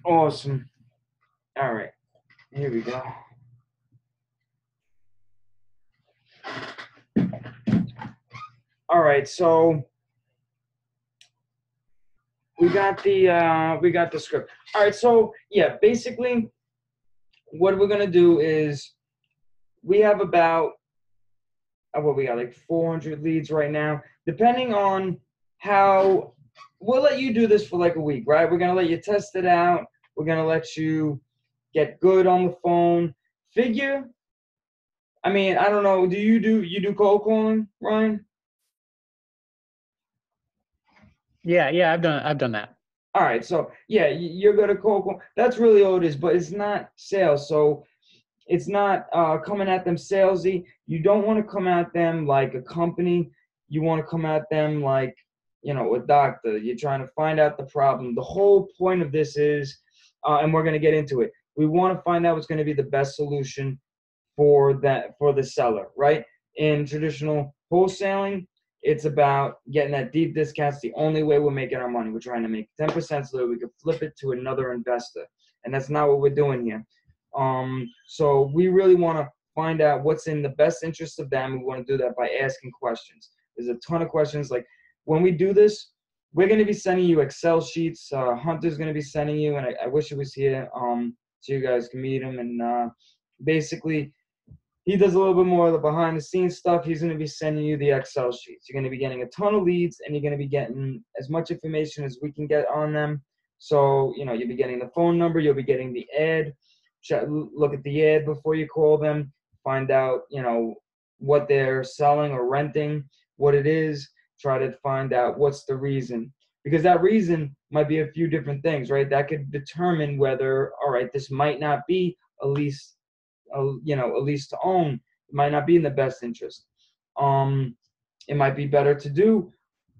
Awesome. All right, here we go. All right, so we got the script. All right, so yeah, basically what we're gonna do is we have about what we got like 400 leads right now. Depending on how, we'll let you do this for like a week, right? We're gonna let you test it out. We're gonna let you get good on the phone. Figure. I mean, I don't know. Do cold calling, Ryan? Yeah, I've done that. All right, so yeah, you're good at cold call. That's really all it is, but it's not sales. So it's not coming at them salesy. You don't want to come at them like a company. You want to come at them like, a doctor. You're trying to find out the problem. The whole point of this is, and we're going to get into it. We want to find out what's going to be the best solution for the seller, right? In traditional wholesaling, it's about getting that deep discount. It's the only way we're making our money. We're trying to make 10% so that we can flip it to another investor, and that's not what we're doing here. So we really want to find out what's in the best interest of them. We want to do that by asking questions. There's a ton of questions. Like when we do this, we're going to be sending you Excel sheets. Hunter's going to be sending you, and I wish he was here so you guys can meet him. And basically, he does a little bit more of the behind the scenes stuff. He's going to be sending you the Excel sheets. You're going to be getting a ton of leads, and you're going to be getting as much information as we can get on them. So, you'll be getting the phone number, you'll be getting the ad. Look at the ad before you call them, find out, what they're selling or renting, what it is. Try to find out what's the reason. Because that reason might be a few different things, right? That could determine whether, all right, this might not be a lease a lease to own. It might not be in the best interest. It might be better to do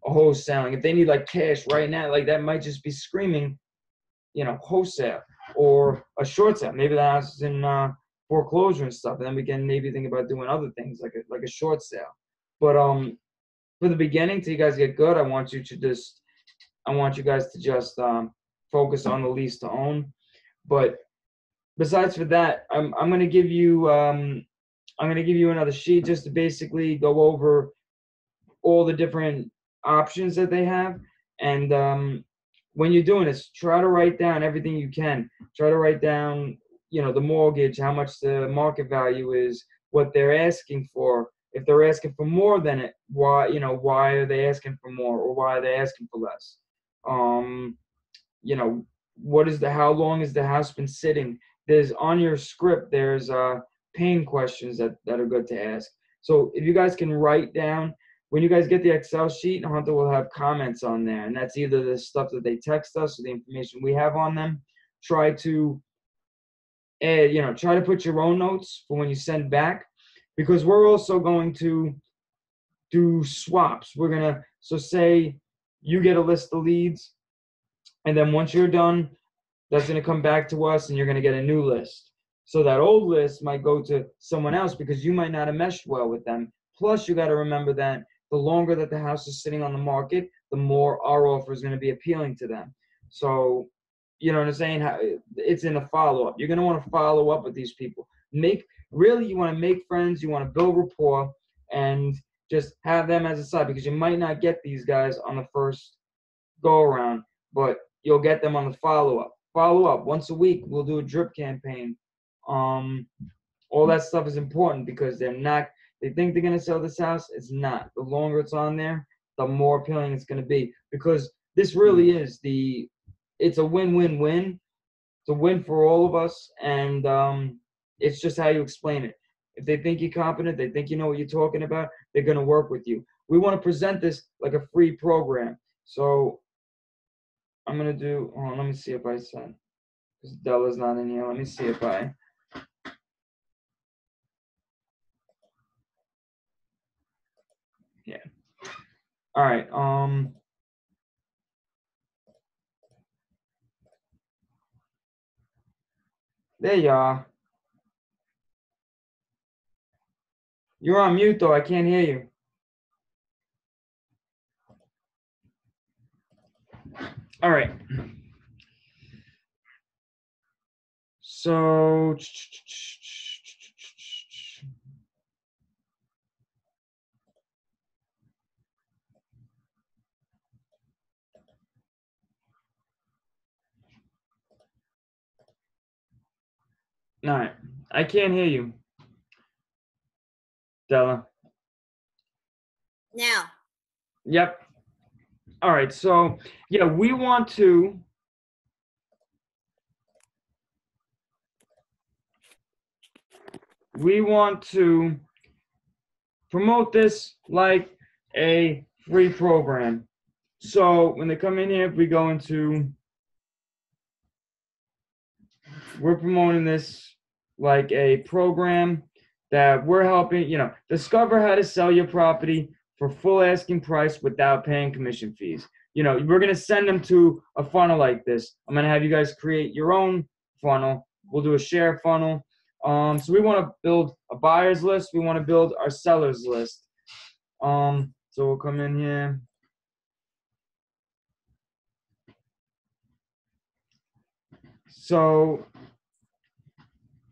a wholesaling if they need like cash right now. Like that might just be screaming, wholesale or a short sale. Maybe the house is in foreclosure and stuff, and then we can maybe think about doing other things like a short sale. But for the beginning, till you guys get good, I want you guys to just focus on the lease to own. But besides for that, I'm gonna give you another sheet just to basically go over all the different options that they have. And when you're doing this, try to write down everything you can. Try to write down, the mortgage, how much the market value is, what they're asking for. If they're asking for more than it, why are they asking for more, or why are they asking for less? Um, how long has the house been sitting? There's on your script, there's pain questions that are good to ask. So if you guys can write down, when you guys get the Excel sheet, Hunter will have comments on there, and that's either the stuff that they text us or the information we have on them. Try to try to put your own notes for when you send back, because we're also going to do swaps. So say you get a list of leads, and then once you're done, that's going to come back to us, and you're going to get a new list. So that old list might go to someone else because you might not have meshed well with them. Plus, you got to remember that the longer that the house is sitting on the market, the more our offer is going to be appealing to them. So, you know what I'm saying? It's in a follow-up. You're going to want to follow up with these people. You want to make friends, you want to build rapport, and just have them as a side, because you might not get these guys on the first go around, but you'll get them on the follow-up. Follow up once a week. We'll do a drip campaign. Um, all that stuff is important because they think they're gonna sell this house. It's not. The longer it's on there, the more appealing it's gonna be, because this really is it's a win-win-win. It's a win for all of us, and it's just how you explain it. If they think you're competent, they think you know what you're talking about, they're gonna work with you. We want to present this like a free program. So I'm gonna do. Oh, let me see if I sent. Because Della's not in here. Let me see if I. Yeah. All right. There you are. You're on mute though. I can't hear you. All right. So all right, I can't hear you, Della. Now. Yep. All right, so yeah, we want to promote this like a free program. So when they come in here, if we go into, we're promoting this like a program that we're helping, discover how to sell your property for full asking price without paying commission fees. We're going to send them to a funnel like this. I'm going to have you guys create your own funnel. We'll do a share funnel. So we want to build a buyer's list. We want to build our sellers list. So we'll come in here. So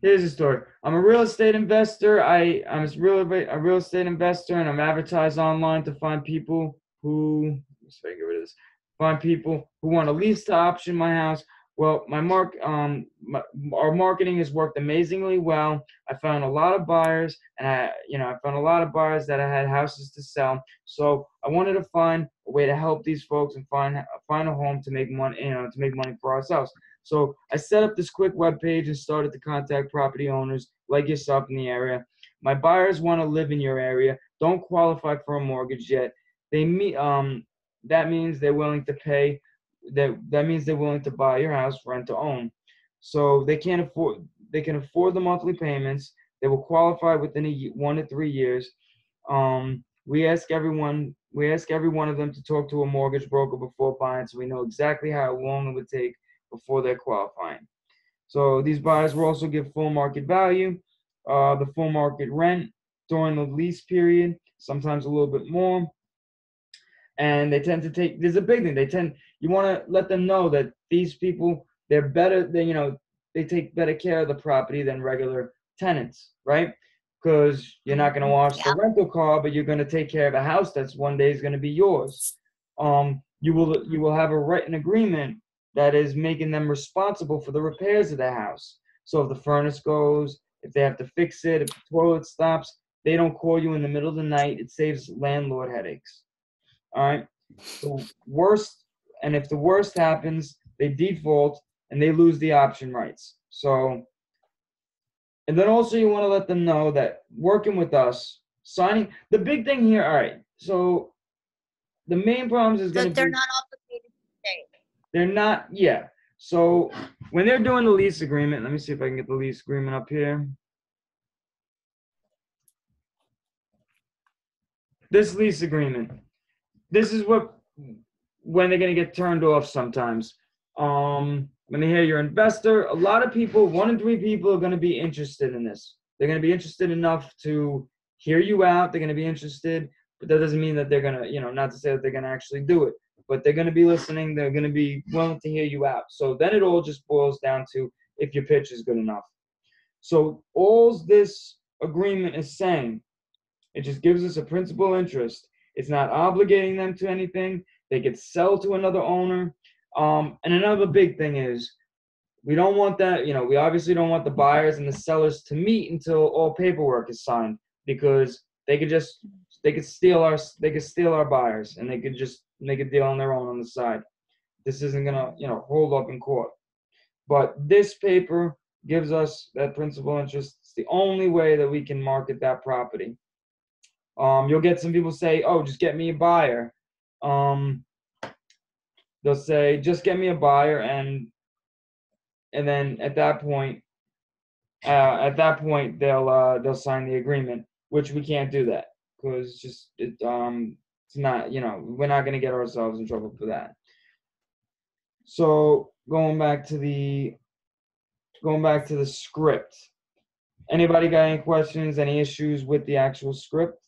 here's the story. I'm a real estate investor. I'm a real estate investor, and I'm advertised online to find people who. Let's get rid of this. Find people who want to lease to option my house. Well, our marketing has worked amazingly well. I found a lot of buyers, and I found a lot of buyers that I had houses to sell. So I wanted to find a way to help these folks and find a home to make money, to make money for ourselves. So I set up this quick web page and started to contact property owners like yourself in the area. My buyers want to live in your area, don't qualify for a mortgage yet. That means they're willing to pay. That means they're willing to buy your house, rent to own. So they can afford the monthly payments. They will qualify within 1 to 3 years. We ask every one of them to talk to a mortgage broker before buying, so we know exactly how long it would take before they're qualifying. So these buyers will also give full market value, the full market rent during the lease period, sometimes a little bit more. And they tend to take, there's a big thing, you want to let them know that these people, they're better, they take better care of the property than regular tenants, right? Because you're not going to wash the rental car, but you're going to take care of a house that's one day is going to be yours. You will have a written agreement that is making them responsible for the repairs of the house. So if the furnace goes, if they have to fix it, if the toilet stops, they don't call you in the middle of the night. It saves landlord headaches. All right. If the worst happens, they default and they lose the option rights. So, and then also you want to let them know that working with us, signing, the big thing here, all right, so the main problems is going to be they're not obligated to stay. They're not, yeah. So when they're doing the lease agreement, let me see if I can get the lease agreement up here. This lease agreement, this is when they're going to get turned off sometimes. When they hear you're an investor, a lot of people, 1 in 3 people are going to be interested in this. They're going to be interested enough to hear you out. They're going to be interested, but that doesn't mean that they're going to, not to say that they're going to actually do it, but they're going to be listening. They're going to be willing to hear you out. So then it all just boils down to if your pitch is good enough. So all this agreement is saying, it just gives us a principal interest. It's not obligating them to anything. They could sell to another owner. And another big thing is we don't want that, we obviously don't want the buyers and the sellers to meet until all paperwork is signed, because they could steal our buyers and they could just make a deal on their own on the side. This isn't gonna, hold up in court. But this paper gives us that principal interest. It's the only way that we can market that property. You'll get some people say, "Oh, just get me a buyer." They'll say, "Just get me a buyer," and then at that point, they'll sign the agreement, which we can't do that because it's not, we're not going to get ourselves in trouble for that. So going back to the script. Anybody got any questions? Any issues with the actual script?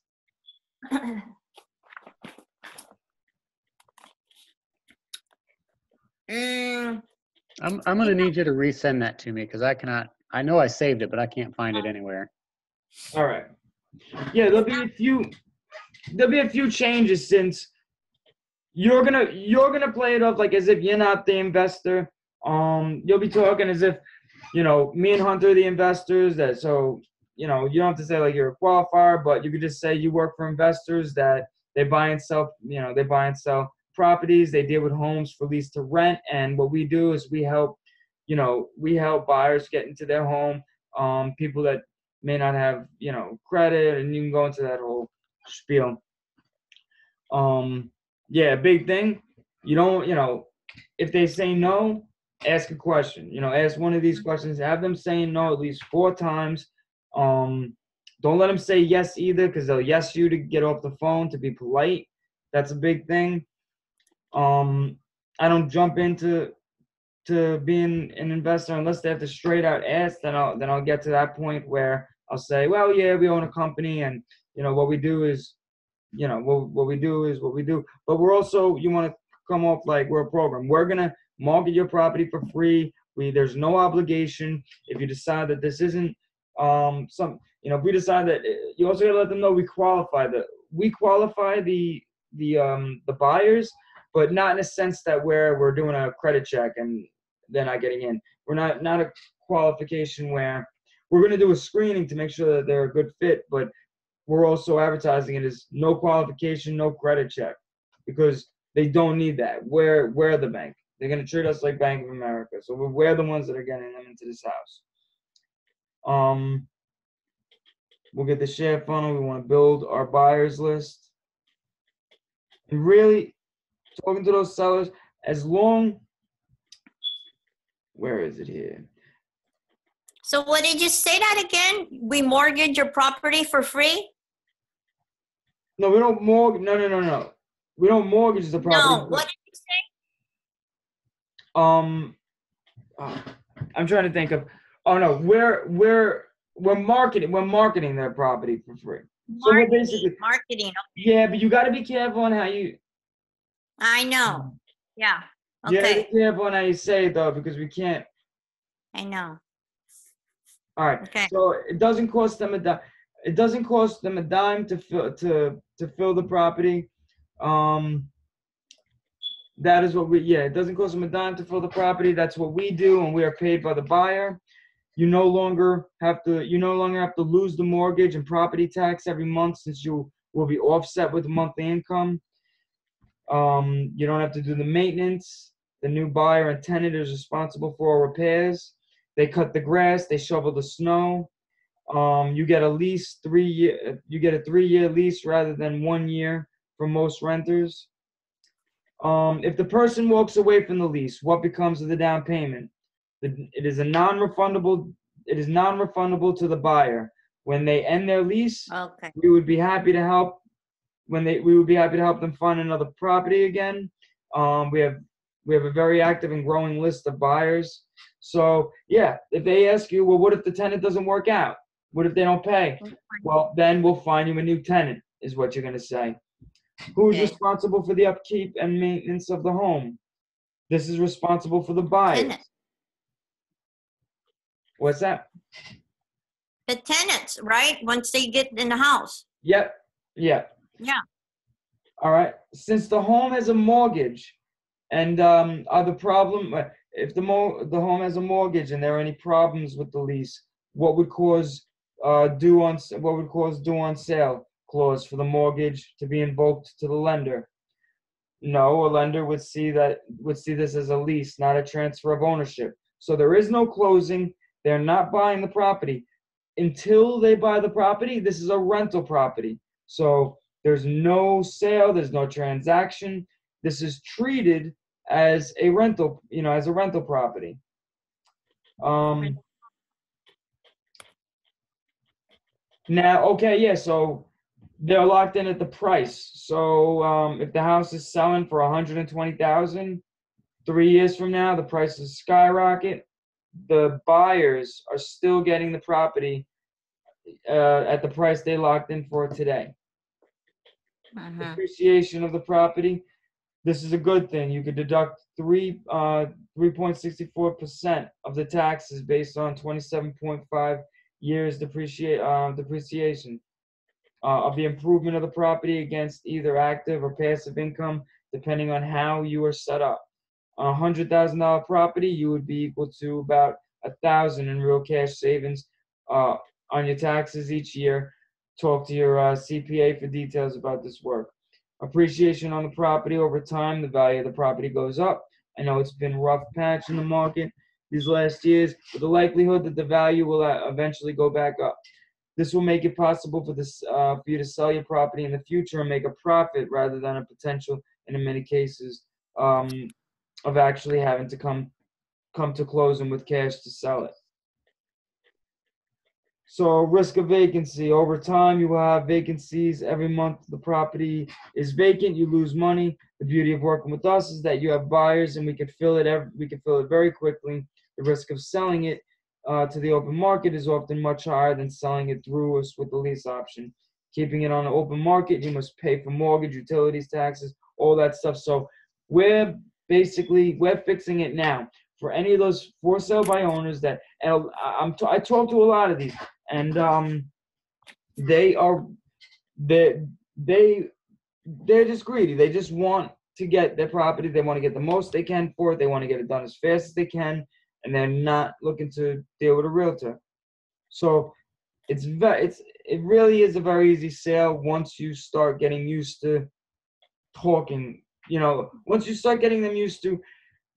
I'm gonna need you to resend that to me because I cannot. I know I saved it, but I can't find it anywhere. All right. Yeah, there'll be a few changes since you're gonna play it off like as if you're not the investor. You'll be talking as if, me and Hunter are the investors. That so you don't have to say like you're a qualifier, but you could just say you work for investors that they buy and sell. They buy and sell properties. They deal with homes for lease to rent, and what we do is we help buyers get into their home. People that may not have credit, and you can go into that whole spiel. Yeah, big thing. You don't, if they say no, ask a question. Ask one of these questions. Have them saying no at least 4 times. Don't let them say yes either, because they'll yes you to get off the phone to be polite. That's a big thing. I don't jump into being an investor unless they have to straight out ask. Then I'll get to that point where I'll say, well, yeah, we own a company, and what we do is what we do is what we do. But we're also, you want to come off like we're a program. We're going to market your property for free. There's no obligation. If you decide that this isn't if we decide that, you also got to let them know we qualify the buyers, but not in a sense that we're doing a credit check and they're not getting in. We're not a qualification where we're going to do a screening to make sure that they're a good fit, but we're also advertising it as no qualification, no credit check, because they don't need that. We're the bank. They're going to treat us like Bank of America. So we're the ones that are getting them into this house. We'll get the share funnel. We want to build our buyers list. And really talking to those sellers, where is it here? So what did you say that again? We mortgage your property for free? No, we don't mortgage. No. We don't mortgage the property. No, what did you say? I'm trying to think of. Oh no, we're marketing their property for free. So we're basically Marketing. Yeah, but you got to be careful on how you. I know. Yeah. Yeah, Okay. be careful on how you say it though, because we can't. I know. All right. Okay. So it doesn't cost them a dime. It doesn't cost them a dime to fill the property. That is what it doesn't cost them a dime to fill the property. That's what we do, and we are paid by the buyer. You no longer have to lose the mortgage and property tax every month, since you will be offset with the monthly income. You don't have to do the maintenance. The new buyer and tenant is responsible for repairs. They cut the grass, they shovel the snow. You get a lease 3 year. You get a 3-year lease rather than 1 year for most renters. If the person walks away from the lease, what becomes of the down payment? It is non-refundable to the buyer. When they end their lease, Okay. we would be happy to help. We would be happy to help them find another property again. We have a very active and growing list of buyers. So yeah, if they ask you, well, what if the tenant doesn't work out? What if they don't pay? Well, then we'll find you a new tenant, is what you're going to say. Who's responsible for the upkeep and maintenance of the home? This is responsible for the buyers. Tenant. What's that? The tenants, right? Once they get in the house. Yep. Yeah. Yeah. All right. Since the home has a mortgage, and if the home has a mortgage and there are any problems with the lease, what would cause due on sale clause for the mortgage to be invoked to the lender? No, a lender would see this as a lease, not a transfer of ownership. So there is no closing. They're not buying the property. Until they buy the property, this is a rental property. So there's no sale, there's no transaction. This is treated as a rental, property. Now, okay, yeah, so they're locked in at the price. So if the house is selling for $120,000, 3 years from now, the prices skyrocket. The buyers are still getting the property at the price they locked in for today. Appreciation of the property. This is a good thing. You could deduct 3.64% of the taxes based on 27.5 years depreciation of the improvement of the property against either active or passive income, depending on how you are set up. $100,000 property, you would be equal to about $1,000 in real cash savings on your taxes each year. Talk to your CPA for details about this work. Appreciation on the property over time, the value of the property goes up. I know it's been a rough patch in the market these last years, but the likelihood that the value will eventually go back up. This will make it possible for you to sell your property in the future and make a profit rather than a potential, and in many cases, of actually having to come to closing with cash to sell it. So risk of vacancy. Over time, you will have vacancies. Every month the property is vacant, you lose money. The beauty of working with us is that you have buyers and we can fill it very quickly. The risk of selling it to the open market is often much higher than selling it through us with the lease option. Keeping it on the open market, you must pay for mortgage, utilities, taxes, all that stuff. So we're fixing it now. For any of those for sale by owners that, and I talk to a lot of these, and they're just greedy. They just want to get their property. They want to get the most they can for it. They want to get it done as fast as they can, and they're not looking to deal with a realtor. So it really is a very easy sale once you start getting used to talking. Once you start getting them used to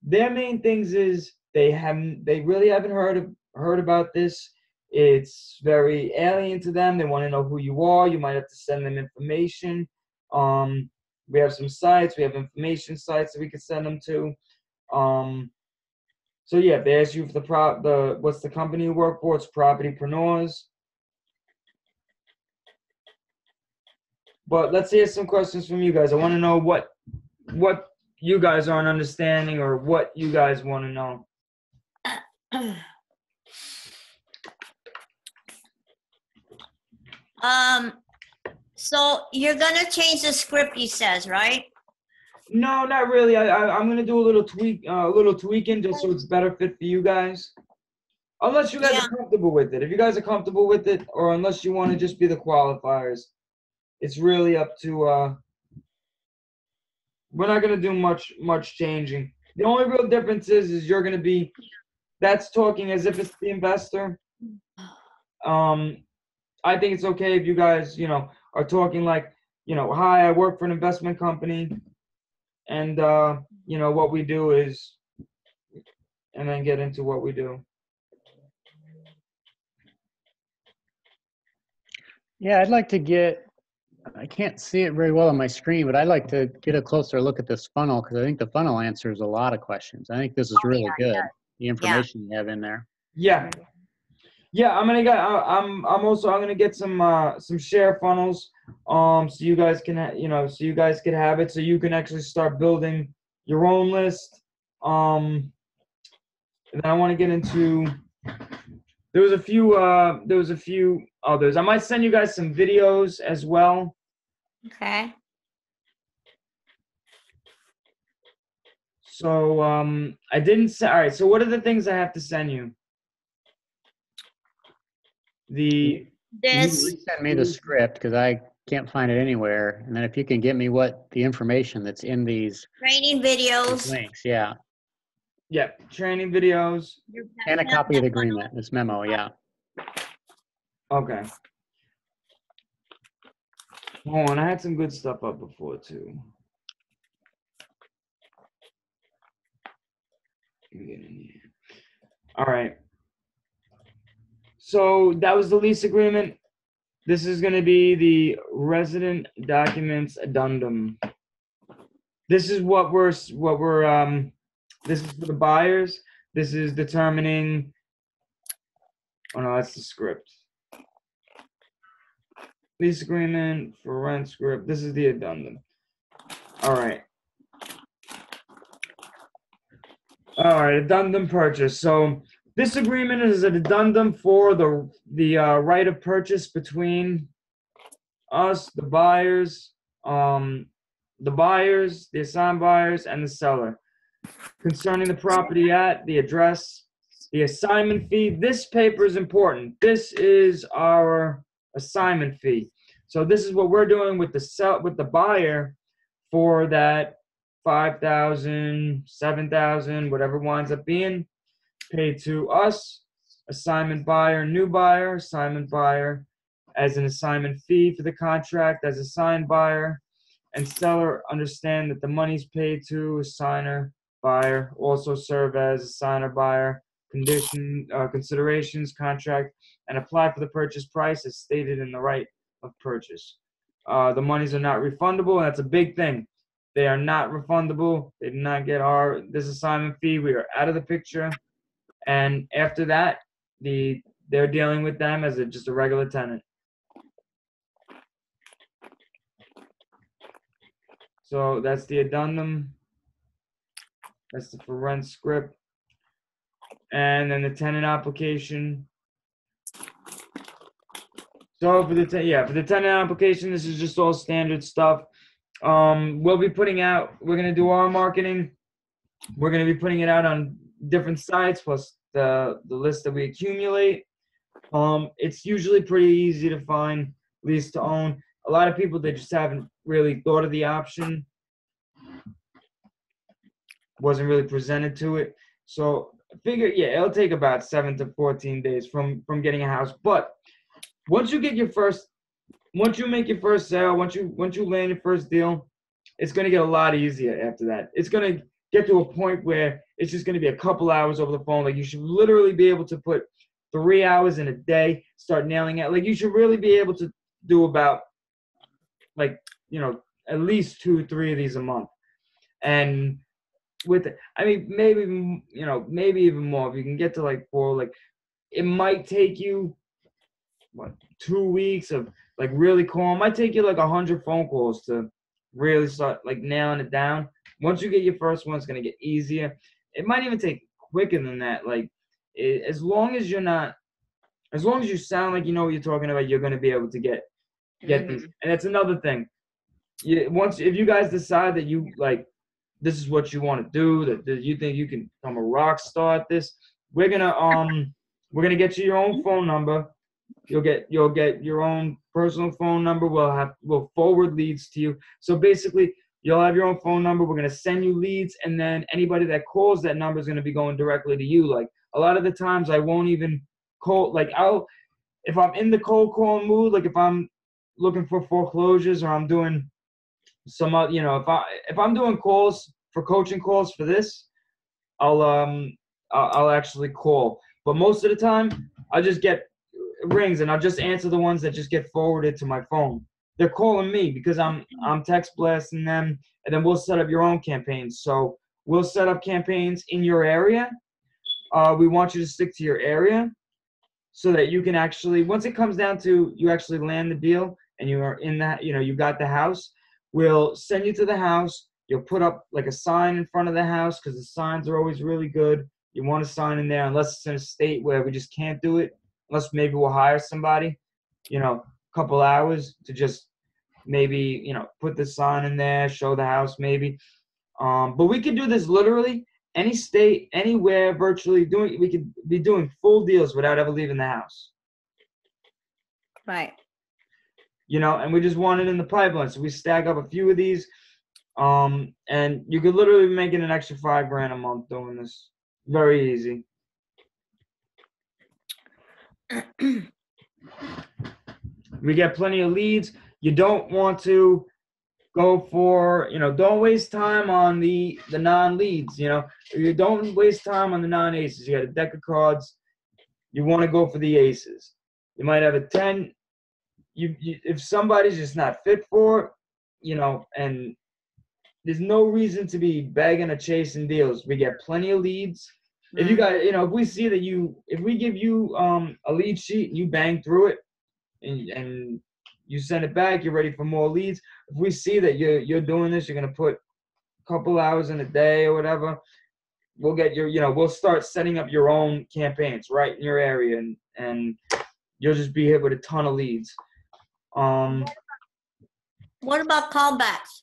their main things is they really haven't heard about this. It's very alien to them. They want to know who you are. You might have to send them information. We have some sites. We have information sites that we can send them to. So yeah, if they ask you for what's the company you work for, it's Propertypreneurs. But let's hear some questions from you guys. I want to know what you guys aren't understanding or what you guys want to know. So you're gonna change the script, he says, right? No, not really. I'm gonna do a little tweaking just so it's better fit for you guys. Unless you guys are comfortable with it. If you guys are comfortable with it, or unless you want to just be the qualifiers, it's really up to we're not going to do much changing. The only real difference is you're going to be, that's talking as if it's the investor. I think it's okay if you guys, are talking like, hi, I work for an investment company, and, what we do is, and then get into what we do. Yeah, I'd like to I can't see it very well on my screen, but I'd like to get a closer look at this funnel because I think the funnel answers a lot of questions. I think this is really good. The information you have in there. Yeah. Yeah, I'm gonna get some share funnels, so you guys can have it, so you can actually start building your own list. And then I want to get into. There was a few others. I might send you guys some videos as well. Okay. So I didn't say. All right. So what are the things I have to send you? You send me the script because I can't find it anywhere. And then if you can get me what the information that's in these training videos, links, yeah. Yeah, training videos. And a copy of the agreement, this memo, yeah. Okay. Hold on, I had some good stuff up before too. All right. So that was the lease agreement. This is going to be the resident documents addendum. This is what we're this is for the buyers. This is determining. Oh no, that's the script. Lease agreement for rent script. This is the addendum. All right. All right, addendum purchase. So this agreement is an addendum for the right of purchase between us, the buyers. the buyers, the assigned buyers, and the seller. Concerning the property at, the address, the assignment fee. This paper is important. This is our assignment fee. So this is what we're doing with the buyer for that 5,000, 7,000, whatever it winds up being, paid to us, assignment buyer, new buyer, assignment buyer as an assignment fee for the contract as assigned buyer, and seller understand that the money's paid to assigner buyer also serve as assigner buyer considerations contract and apply for the purchase price as stated in the right of purchase. The monies are not refundable. That's a big thing. They are not refundable. They did not get this assignment fee. We are out of the picture. And after that, they're dealing with them as just a regular tenant. So that's the addendum. That's the for rent script. And then the tenant application. So for the tenant application, this is just all standard stuff. We'll be we're gonna do our marketing. We're gonna be putting it out on different sites plus the list that we accumulate. It's usually pretty easy to find lease to own. A lot of people, they just haven't really thought of the option. Wasn't really presented to it. So I figure, it'll take about 7 to 14 days from getting a house. But once you make your first sale, once you land your first deal, it's gonna get a lot easier after that. It's gonna get to a point where it's just gonna be a couple hours over the phone. Like you should literally be able to put 3 hours in a day, start nailing it. Like you should really be able to do about at least 2-3 of these a month. And maybe even more. If you can get to 4, it might take you 2 weeks of really calling. It might take you 100 phone calls to really start nailing it down. Once you get your first one, it's gonna get easier. It might even take quicker than that. As long as you sound like you know what you're talking about, you're gonna be able to get these. And that's another thing. If you guys decide that you this is what you want to do, that you think you can become a rock star at this, we're gonna get you your own phone number. You'll get your own personal phone number. We'll forward leads to you. So basically, you'll have your own phone number. We're gonna send you leads, and then anybody that calls that number is gonna be going directly to you. A lot of the times, I won't even call. If I'm in the cold call mood, if I'm looking for foreclosures or I'm doing some, if I'm doing calls for coaching calls for this, I'll actually call. But most of the time, I just get rings and I'll just answer the ones that just get forwarded to my phone. They're calling me because I'm text blasting them, and then we'll set up your own campaigns. So we'll set up campaigns in your area. We want you to stick to your area so that you can actually, once it comes down to you actually land the deal and you are in that, you got the house, we'll send you to the house. You'll put up a sign in front of the house because the signs are always really good. You want a sign in there unless it's in a state where we just can't do it. Unless maybe we'll hire somebody, a couple hours to just maybe, put the sign in there, show the house maybe. But we could do this literally any state, anywhere, virtually we could be doing full deals without ever leaving the house. Right. And we just want it in the pipeline. So we stack up a few of these. And you could literally be making an extra $5,000 a month doing this. Very easy. We get plenty of leads. You don't want to go for, don't waste time on the non-leads, You don't waste time on the non-aces. You got a deck of cards. You want to go for the aces. You might have a 10. If somebody's just not fit for it, and there's no reason to be begging or chasing deals. We get plenty of leads. If you guys, if we see that if we give you a lead sheet and you bang through it and you send it back, you're ready for more leads. If we see that you're doing this, you're gonna put a couple hours in a day or whatever, we'll get we'll start setting up your own campaigns right in your area, and you'll just be hit with a ton of leads. What about callbacks?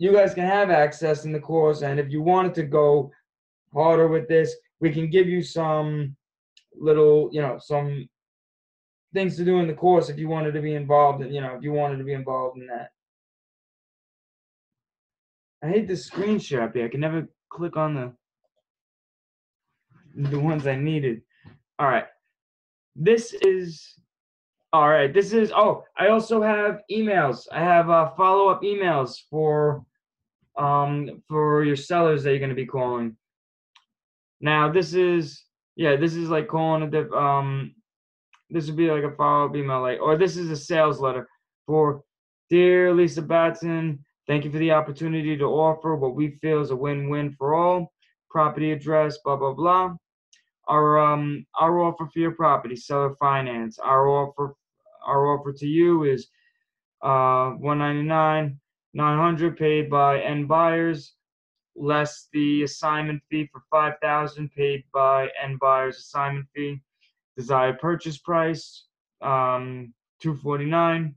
you guys can have access in the course. And if you wanted to go harder with this, we can give you some little, some things to do in the course if you wanted to be involved in, if you wanted to be involved in that. I hate this screen share up here. I can never click on the ones I needed. All right. This is, I also have emails. I have follow-up emails for your sellers that you're going to be calling. Now, this is like calling this would be like a follow-up email, or this is a sales letter for Dear Lisa Batson, thank you for the opportunity to offer what we feel is a win-win for all. Property address, blah, blah, blah. Our offer for your property, seller finance. Our offer to you is $199, $900 paid by end buyers, less the assignment fee for $5,000 paid by end buyers assignment fee. Desired purchase price, $249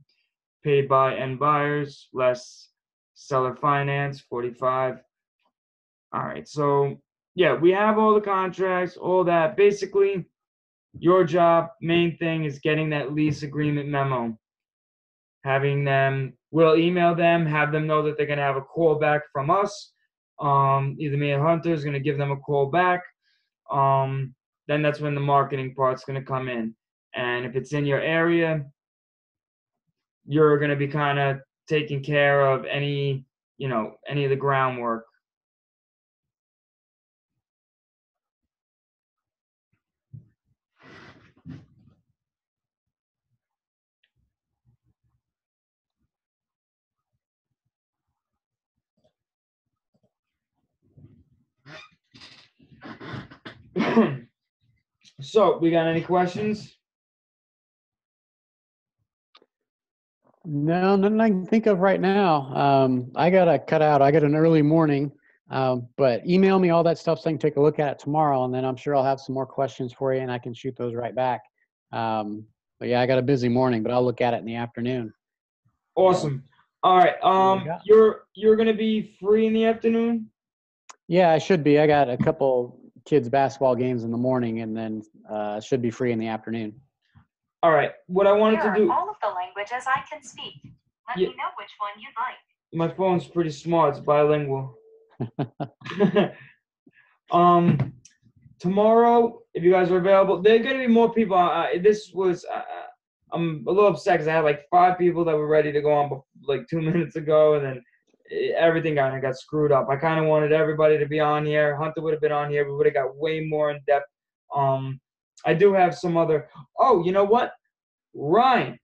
paid by end buyers, less seller finance, $45. All right, so yeah, we have all the contracts, all that. Basically, your job, main thing, is getting that lease agreement memo. We'll email them, have them know that they're gonna have a call back from us. Either me or Hunter is gonna give them a call back. Then that's when the marketing part's going to come in. And if it's in your area, you're going to be kind of taking care of any of the groundwork. So, we got any questions? No, nothing I can think of right now. I got to cut out. I got an early morning, but email me all that stuff so I can take a look at it tomorrow, and then I'm sure I'll have some more questions for you, and I can shoot those right back. But yeah, I got a busy morning, but I'll look at it in the afternoon. Awesome. All right. You're going to be free in the afternoon? Yeah, I should be. I got a couple kids' basketball games in the morning, and then should be free in the afternoon. All right. What I wanted to do. All of the languages I can speak. Let me know which one you'd like. My phone's pretty smart. It's bilingual. Tomorrow, if you guys are available, there are going to be more people. I'm a little upset because I had like 5 people that were ready to go on like 2 minutes ago, and then everything got screwed up. I kind of wanted everybody to be on here. Hunter would have been on here. We would have got way more in depth. I do have some other. Oh, you know what, Ryan?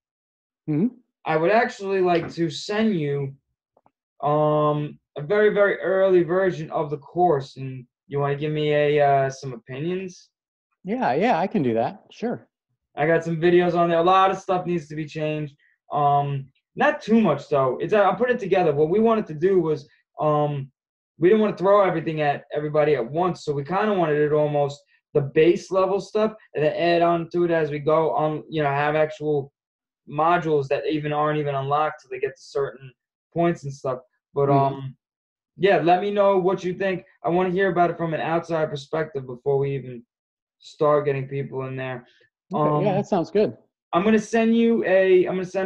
Mm-hmm. I would actually like to send you a very, very early version of the course, and you want to give me some opinions? Yeah, I can do that. Sure. I got some videos on there. A lot of stuff needs to be changed. Not too much though. I'll put it together. What we wanted to do was we didn't want to throw everything at everybody at once, so we kind of wanted it almost the base level stuff, and then add on to it as we go on. Have actual modules that aren't even unlocked till they get to certain points and stuff. But yeah, let me know what you think. I want to hear about it from an outside perspective before we even start getting people in there. Okay, yeah, that sounds good. I'm gonna send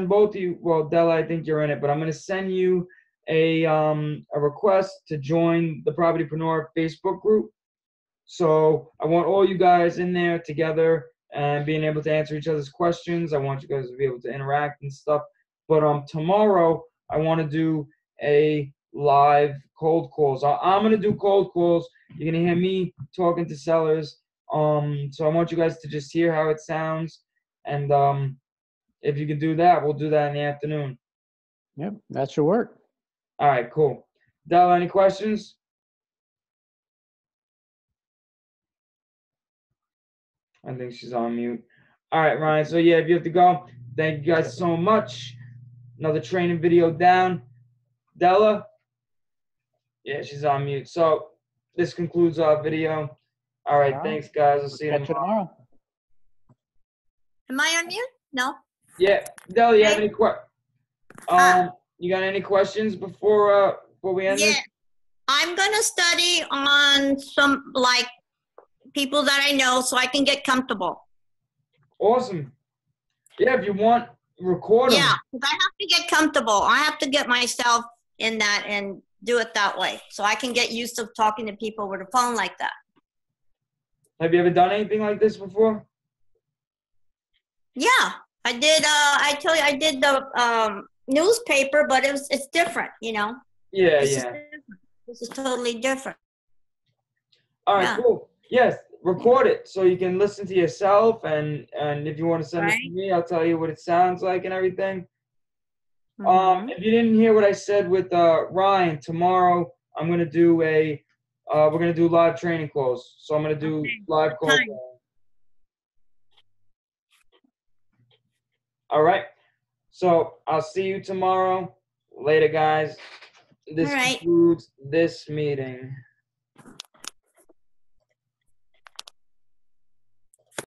both of you. Well, Della, I think you're in it, but I'm gonna send you a request to join the Propertypreneur Facebook group. So I want all you guys in there together and being able to answer each other's questions. I want you guys to be able to interact and stuff. But tomorrow I want to do a live cold calls. I'm gonna do cold calls. You're gonna hear me talking to sellers. So I want you guys to just hear how it sounds, and if you can do that, we'll do that in the afternoon. Yep, that should work. All right, cool. Della, any questions? I think she's on mute. All right, Ryan. So yeah, if you have to go, thank you guys so much. Another training video down. Della? Yeah, she's on mute. So this concludes our video. All right, thanks, guys. I'll see you tomorrow. Am I on mute? No. Yeah, Della, you have any you got any questions before before we end Yeah, this? I'm gonna study on some like people that I know so I can get comfortable. Awesome. Yeah, if you want, record them. Yeah, 'cause I have to get comfortable. I have to get myself in that and do it that way so I can get used to talking to people with a phone like that. Have you ever done anything like this before? Yeah, I did. I tell you, I did the newspaper, but it's different, you know. Yeah, This is yeah. different. This is totally different. All right, Yeah. cool. Yes, record it so you can listen to yourself, and if you want to send it to Right. me, I'll tell you what it sounds like and everything. Mhm. If you didn't hear what I said with Ryan, tomorrow I'm gonna do we're gonna do live training calls. So I'm gonna do Okay. live What calls. time? All right. So I'll see you tomorrow. Later, guys. This All right. concludes this meeting.